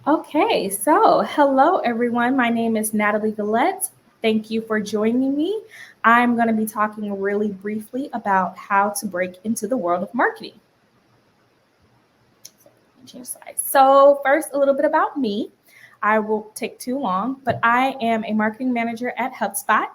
Okay, so hello everyone. My name is Natalie Gullat. Thank you for joining me. I'm going to be talking really briefly about how to break into the world of marketing. Change slides. So, first, a little bit about me. I won't take too long, but I am a marketing manager at HubSpot.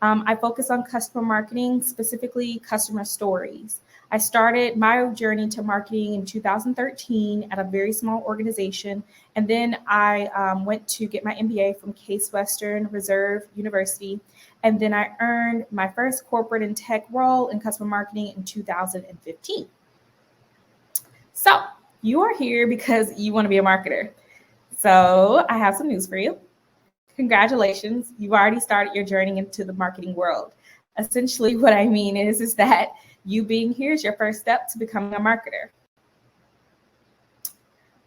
I focus on customer marketing, specifically customer stories. I started my journey to marketing in 2013 at a very small organization. And then I went to get my MBA from Case Western Reserve University. And then I earned my first corporate and tech role in customer marketing in 2015. So, you are here because you want to be a marketer. So, I have some news for you. Congratulations, you've already started your journey into the marketing world. Essentially, what I mean is that you being here is your first step to becoming a marketer.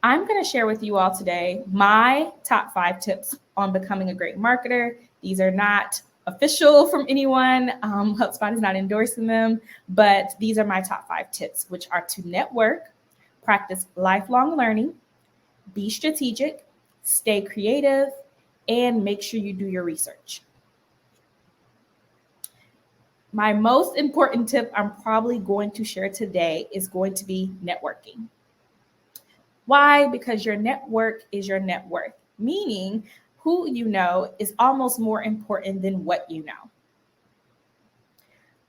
I'm going to share with you all today my top 5 tips on becoming a great marketer. These are not official from anyone. HubSpot is not endorsing them, but these are my top 5 tips, which are to network, practice lifelong learning, be strategic, stay creative, and make sure you do your research. My most important tip I'm probably going to share today is going to be networking. Why? Because your network is your net worth, meaning who you know is almost more important than what you know.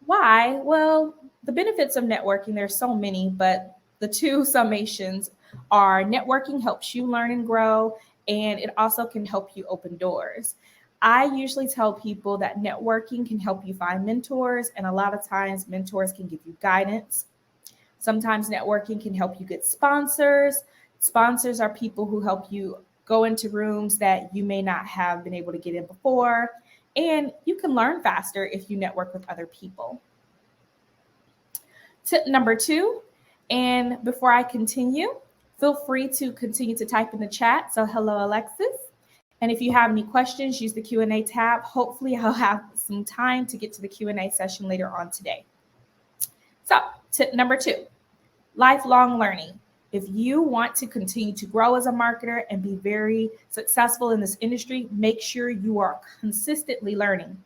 Why? Well, the benefits of networking, there's so many, but the two summations are networking helps you learn and grow, and it also can help you open doors. I usually tell people that networking can help you find mentors, and a lot of times mentors can give you guidance. Sometimes networking can help you get sponsors. Sponsors are people who help you go into rooms that you may not have been able to get in before, and you can learn faster if you network with other people. Tip number 2, and before I continue, feel free to continue to type in the chat. So hello, Alexis. And if you have any questions, use the Q&A tab. Hopefully I'll have some time to get to the Q&A session later on today. So tip number 2, lifelong learning. If you want to continue to grow as a marketer and be very successful in this industry, make sure you are consistently learning.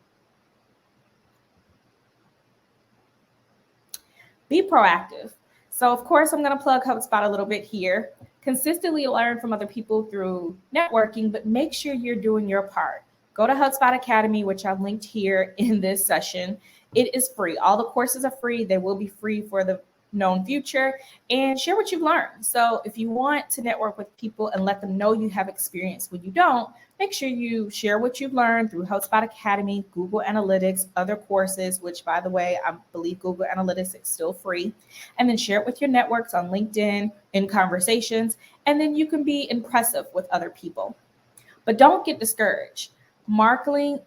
Be proactive. So of course, I'm going to plug HubSpot a little bit here. Consistently learn from other people through networking, but make sure you're doing your part. Go to HubSpot Academy, which I've linked here in this session. It is free. All the courses are free. They will be free for the known future, and share what you've learned. So if you want to network with people and let them know you have experience when you don't, make sure you share what you've learned through HubSpot Academy, Google Analytics, other courses, which by the way, I believe Google Analytics is still free, and then share it with your networks on LinkedIn, in conversations, and then you can be impressive with other people. But don't get discouraged. Marketing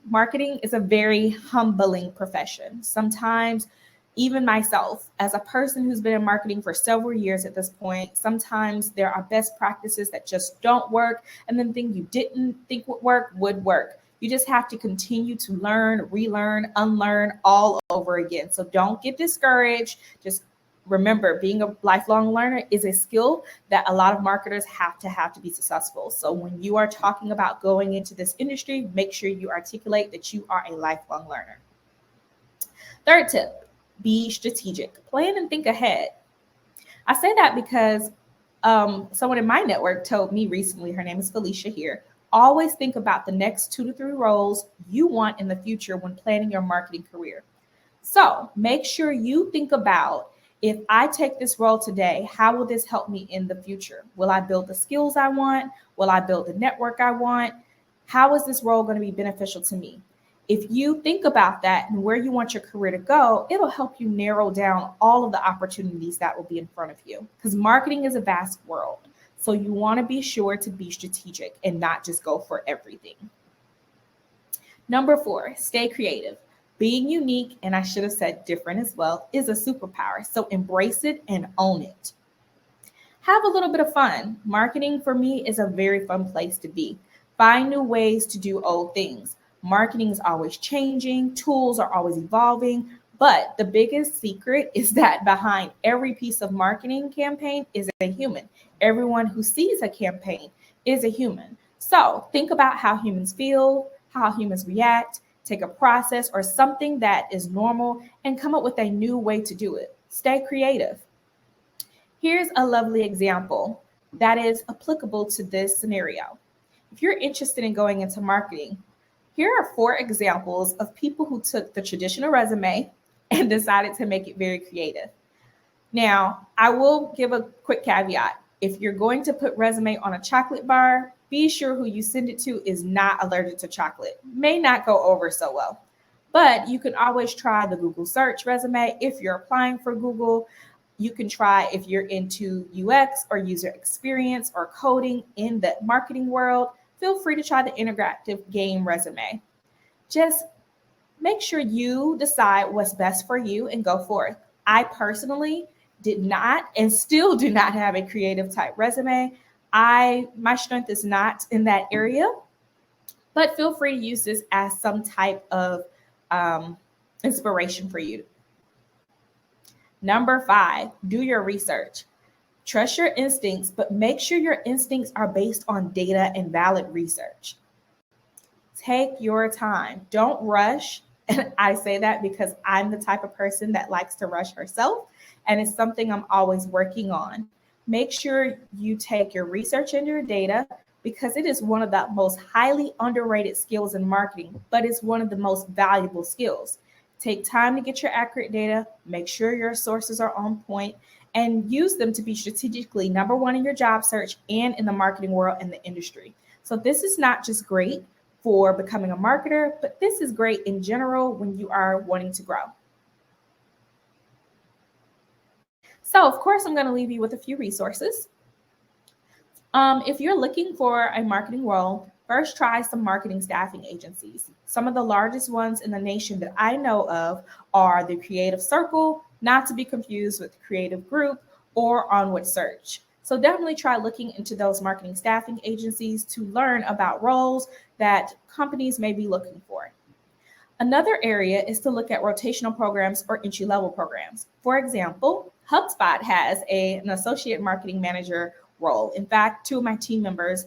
is a very humbling profession. Sometimes even myself, as a person who's been in marketing for several years at this point, sometimes there are best practices that just don't work, and then things you didn't think would work. You just have to continue to learn, relearn, unlearn all over again. So don't get discouraged. Just remember, being a lifelong learner is a skill that a lot of marketers have to be successful. So when you are talking about going into this industry, make sure you articulate that you are a lifelong learner. Third tip, be strategic. Plan and think ahead. I say that because someone in my network told me recently, her name is Felicia here, always think about the next 2 to 3 roles you want in the future when planning your marketing career. So make sure you think about, if I take this role today, how will this help me in the future? Will I build the skills I want? Will I build the network I want? How is this role going to be beneficial to me? If you think about that and where you want your career to go, it'll help you narrow down all of the opportunities that will be in front of you, because marketing is a vast world. So you want to be sure to be strategic and not just go for everything. Number 4, stay creative. Being unique, and I should have said different as well, is a superpower. So embrace it and own it. Have a little bit of fun. Marketing for me is a very fun place to be. Find new ways to do old things. Marketing is always changing, tools are always evolving, but the biggest secret is that behind every piece of marketing campaign is a human. everyone who sees a campaign is a human. So think about how humans feel, how humans react, take a process or something that is normal and come up with a new way to do it. Stay creative. Here's a lovely example that is applicable to this scenario. If you're interested in going into marketing, here are 4 examples of people who took the traditional resume and decided to make it very creative. Now, I will give a quick caveat. If you're going to put resume on a chocolate bar, be sure who you send it to is not allergic to chocolate. May not go over so well. But you can always try the Google search resume if you're applying for Google. You can try if you're into UX or user experience or coding in the marketing world. Feel free to try the interactive game resume. Just make sure you decide what's best for you and go forth. I personally did not and still do not have a creative type resume. My strength is not in that area, but feel free to use this as some type of inspiration for you. Number 5, do your research. Trust your instincts, but make sure your instincts are based on data and valid research. Take your time. Don't rush. And I say that because I'm the type of person that likes to rush herself, and it's something I'm always working on. Make sure you take your research and your data because it is one of the most highly underrated skills in marketing, but it's one of the most valuable skills. Take time to get your accurate data, make sure your sources are on point, and use them to be strategically number 1 in your job search and in the marketing world and the industry. So this is not just great for becoming a marketer, but this is great in general when you are wanting to grow. So of course, I'm going to leave you with a few resources. If you're looking for a marketing role, first try some marketing staffing agencies. Some of the largest ones in the nation that I know of are the Creative Circle, not to be confused with Creative Group or Onward Search. So definitely try looking into those marketing staffing agencies to learn about roles that companies may be looking for. Another area is to look at rotational programs or entry-level programs. For example, HubSpot has an associate marketing manager role. In fact, 2 of my team members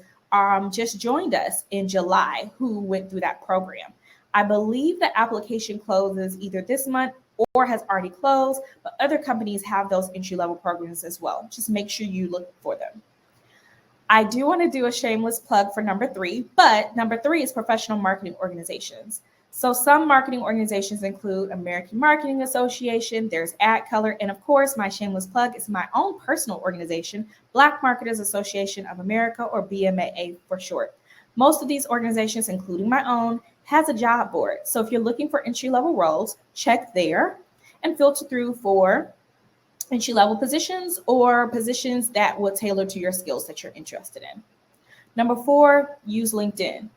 just joined us in July who went through that program. I believe the application closes either this month or has already closed, but other companies have those entry-level programs as well. Just make sure you look for them. I do want to do a shameless plug for number 3, but number 3 is professional marketing organizations. So some marketing organizations include American Marketing Association, there's AdColor, and of course, my shameless plug is my own personal organization, Black Marketers Association of America, or BMAA for short. Most of these organizations, including my own, has a job board. So if you're looking for entry-level roles, check there and filter through for entry-level positions or positions that will tailor to your skills that you're interested in. Number 4, use LinkedIn.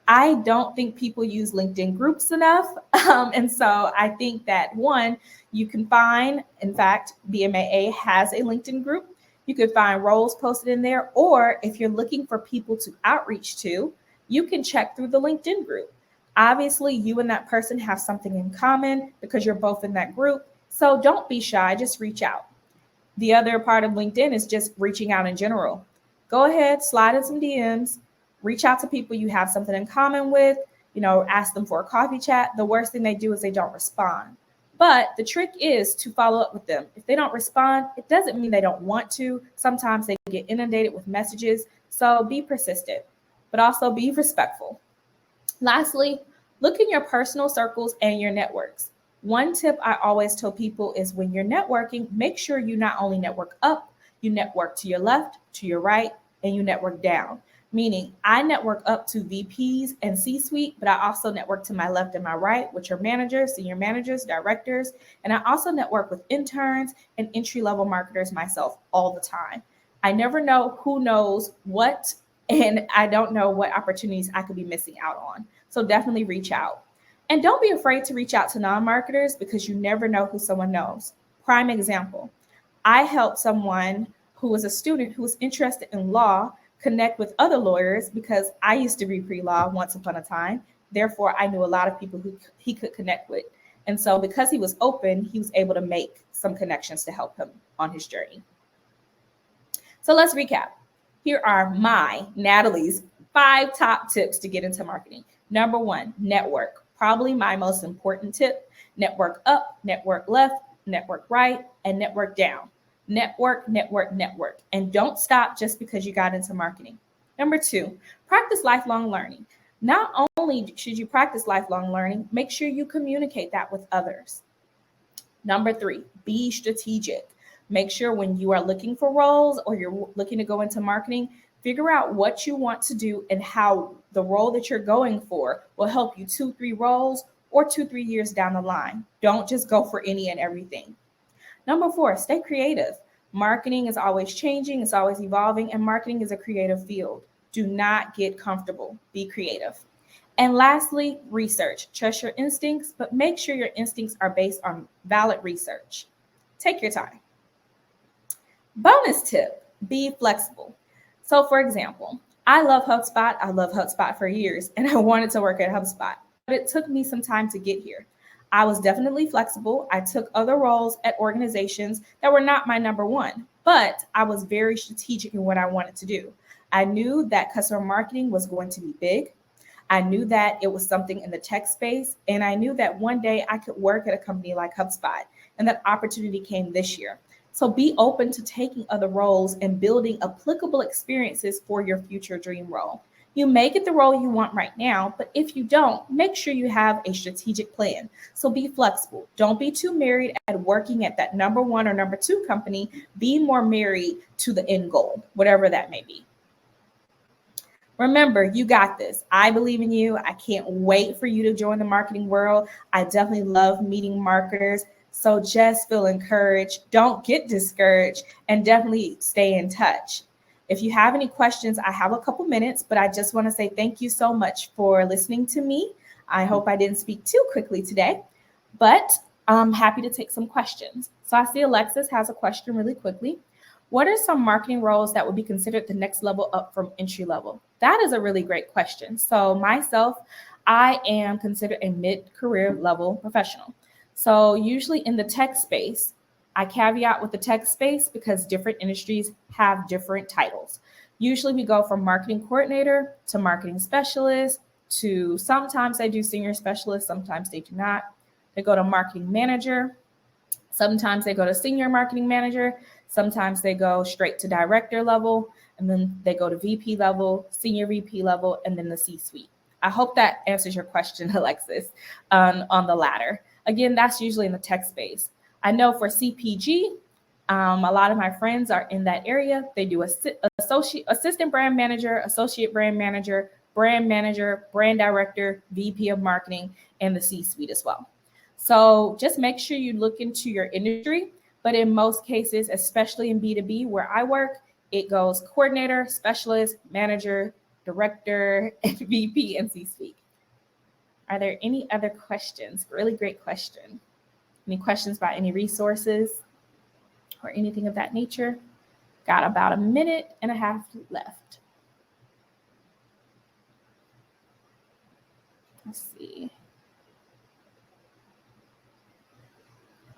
I don't think people use LinkedIn groups enough. And so I think that 1, you can find, in fact, BMAA has a LinkedIn group. You could find roles posted in there, or if you're looking for people to outreach to, you can check through the LinkedIn group. Obviously, you and that person have something in common because you're both in that group. So don't be shy, just reach out. The other part of LinkedIn is just reaching out in general. Go ahead, slide in some DMs. Reach out to people you have something in common with, ask them for a coffee chat. The worst thing they do is they don't respond. But the trick is to follow up with them. If they don't respond, it doesn't mean they don't want to. Sometimes they get inundated with messages. So be persistent, but also be respectful. Lastly, look in your personal circles and your networks. One tip I always tell people is when you're networking, make sure you not only network up, you network to your left, to your right, and you network down. Meaning I network up to VPs and C-suite, but I also network to my left and my right, which are managers, senior managers, directors. And I also network with interns and entry-level marketers myself all the time. I never know who knows what, and I don't know what opportunities I could be missing out on. So definitely reach out. And don't be afraid to reach out to non-marketers because you never know who someone knows. Prime example, I helped someone who was a student who was interested in law connect with other lawyers because I used to read pre-law once upon a time. Therefore, I knew a lot of people who he could connect with. And so because he was open, he was able to make some connections to help him on his journey. So let's recap. Here are Natalie's 5 top tips to get into marketing. Number 1, network. Probably my most important tip. Network up, network left, network right, and network down. Network, network, network. And don't stop just because you got into marketing. Number 2, practice lifelong learning. Not only should you practice lifelong learning, make sure you communicate that with others. Number 3, be strategic. Make sure when you are looking for roles or you're looking to go into marketing, figure out what you want to do and how the role that you're going for will help you 2-3 roles or 2-3 years down the line. Don't just go for any and everything. Number 4, stay creative. Marketing is always changing, it's always evolving, and marketing is a creative field. Do not get comfortable. Be creative. And lastly, research. Trust your instincts, but make sure your instincts are based on valid research. Take your time. Bonus tip, be flexible. So for example, I love HubSpot. I love HubSpot for years, and I wanted to work at HubSpot, but it took me some time to get here. I was definitely flexible. I took other roles at organizations that were not my number one, but I was very strategic in what I wanted to do. I knew that customer marketing was going to be big. I knew that it was something in the tech space, and I knew that one day I could work at a company like HubSpot, and that opportunity came this year. So be open to taking other roles and building applicable experiences for your future dream role. You may get the role you want right now, but if you don't, make sure you have a strategic plan. So be flexible. Don't be too married at working at that number 1 or number 2 company. Be more married to the end goal, whatever that may be. Remember, you got this. I believe in you. I can't wait for you to join the marketing world. I definitely love meeting marketers. So just feel encouraged. Don't get discouraged, and definitely stay in touch. If you have any questions, I have a couple minutes, but I just want to say thank you so much for listening to me. I hope I didn't speak too quickly today, but I'm happy to take some questions. So I see Alexis has a question really quickly. What are some marketing roles that would be considered the next level up from entry level? That is a really great question. So myself, I am considered a mid-career level professional. So usually in the tech space, I caveat with the tech space because different industries have different titles. Usually we go from marketing coordinator to marketing specialist to sometimes they do senior specialist, sometimes they do not. They go to marketing manager. Sometimes they go to senior marketing manager. Sometimes they go straight to director level, and then they go to VP level, senior VP level, and then the C-suite. I hope that answers your question, Alexis, on the latter. Again, that's usually in the tech space. I know for CPG, a lot of my friends are in that area. They do assistant brand manager, associate brand manager, brand director, VP of marketing, and the C-suite as well. So just make sure you look into your industry. But in most cases, especially in B2B where I work, it goes coordinator, specialist, manager, director, and VP and C-suite. Are there any other questions? Really great question. Any questions about any resources or anything of that nature? Got about a minute and a half left. Let's see.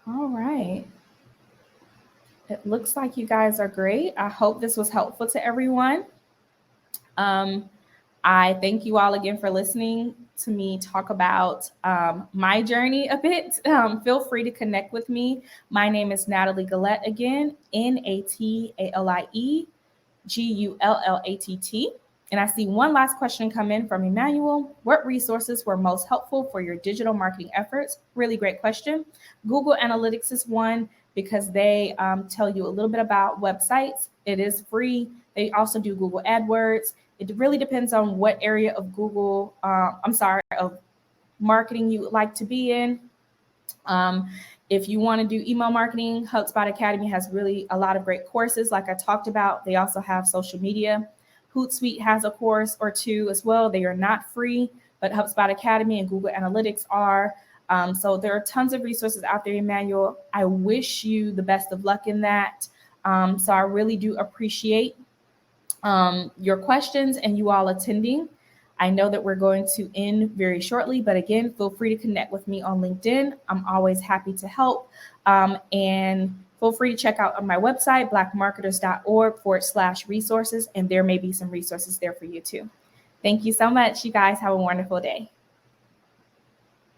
All right. It looks like you guys are great. I hope this was helpful to everyone. I thank you all again for listening to me talk about my journey a bit. Feel free to connect with me. My name is Natalie Gullat again, Natalie Gullat. And I see one last question come in from Emmanuel. What resources were most helpful for your digital marketing efforts? Really great question. Google Analytics is one because they tell you a little bit about websites. It is free. They also do Google AdWords. It really depends on what area of of marketing you would like to be in. If you want to do email marketing, HubSpot Academy has really a lot of great courses like I talked about. They also have social media. Hootsuite has a course or two as well. They are not free, but HubSpot Academy and Google Analytics are. So there are tons of resources out there, Emmanuel. I wish you the best of luck in that. So I really do appreciate your questions and you all attending. I know that we're going to end very shortly, but again, feel free to connect with me on LinkedIn. I'm always happy to help. And feel free to check out on my website, blackmarketers.org/resources, and there may be some resources there for you too. Thank you so much. You guys have a wonderful day.